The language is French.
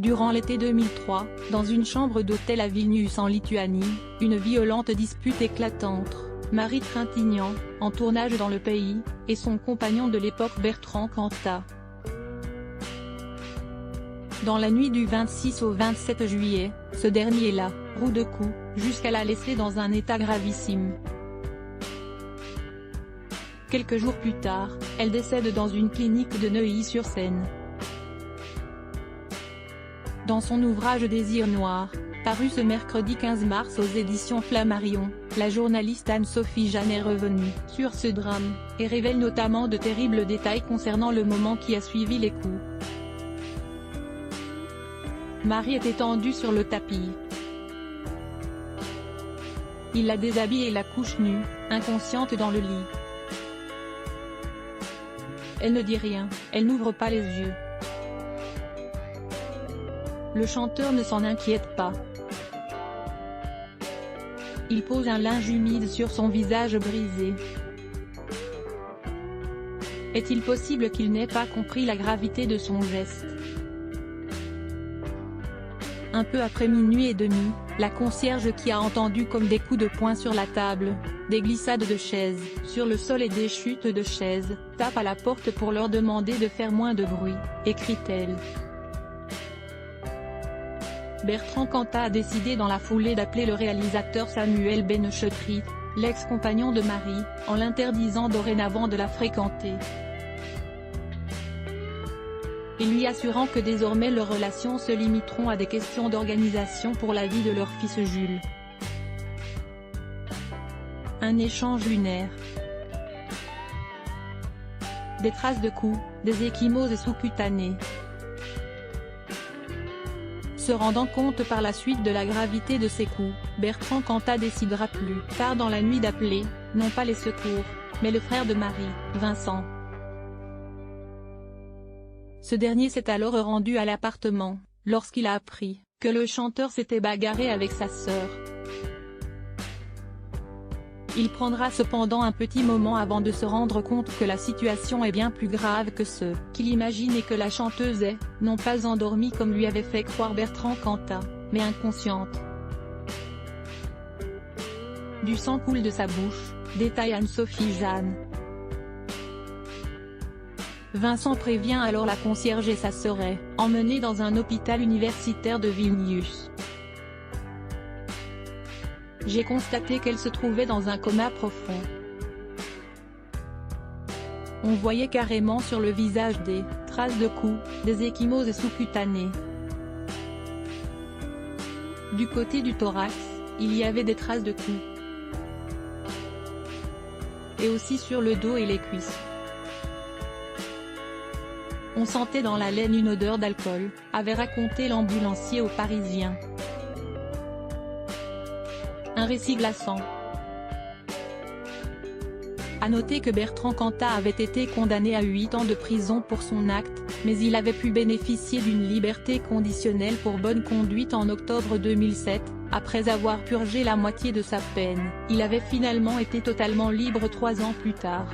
Durant l'été 2003, dans une chambre d'hôtel à Vilnius en Lituanie, une violente dispute éclate entre Marie Trintignant, en tournage dans le pays, et son compagnon de l'époque Bertrand Cantat. Dans la nuit du 26 au 27 juillet, ce dernier la roue de coups, jusqu'à la laisser dans un état gravissime. Quelques jours plus tard, elle décède dans une clinique de Neuilly-sur-Seine. Dans son ouvrage Désir noir, paru ce mercredi 15 mars aux éditions Flammarion, la journaliste Anne-Sophie Jeanne est revenue sur ce drame, et révèle notamment de terribles détails concernant le moment qui a suivi les coups. Marie est étendue sur le tapis. Il la déshabille et la couche nue, inconsciente dans le lit. Elle ne dit rien, elle n'ouvre pas les yeux. Le chanteur ne s'en inquiète pas. Il pose un linge humide sur son visage brisé. Est-il possible qu'il n'ait pas compris la gravité de son geste? Un peu après minuit et demi, la concierge qui a entendu comme des coups de poing sur la table, des glissades de chaises sur le sol et des chutes de chaises, tape à la porte pour leur demander de faire moins de bruit, écrit-elle. Bertrand Cantat a décidé dans la foulée d'appeler le réalisateur Samuel Benechetrit, l'ex-compagnon de Marie, en l'interdisant dorénavant de la fréquenter. Et lui assurant que désormais leurs relations se limiteront à des questions d'organisation pour la vie de leur fils Jules. Un échange lunaire. Des traces de coups, des ecchymoses sous-cutanées. Se rendant compte par la suite de la gravité de ces coups, Bertrand Cantat décidera plus tard dans la nuit d'appeler, non pas les secours, mais le frère de Marie, Vincent. Ce dernier s'est alors rendu à l'appartement, lorsqu'il a appris que le chanteur s'était bagarré avec sa sœur. Il prendra cependant un petit moment avant de se rendre compte que la situation est bien plus grave que ce qu'il imagine et que la chanteuse est, non pas endormie comme lui avait fait croire Bertrand Cantat, mais inconsciente. Du sang coule de sa bouche, détaille Anne-Sophie Jeanne. Vincent prévient alors la concierge et sa sœur est emmenée dans un hôpital universitaire de Vilnius. J'ai constaté qu'elle se trouvait dans un coma profond. On voyait carrément sur le visage des traces de coups, des ecchymoses sous-cutanées. Du côté du thorax, il y avait des traces de coups. Et aussi sur le dos et les cuisses. On sentait dans la laine une odeur d'alcool, avait raconté l'ambulancier aux Parisiens. Un récit glaçant. À noter que Bertrand Cantat avait été condamné à 8 ans de prison pour son acte, mais il avait pu bénéficier d'une liberté conditionnelle pour bonne conduite en octobre 2007, après avoir purgé la moitié de sa peine. Il avait finalement été totalement libre 3 ans plus tard.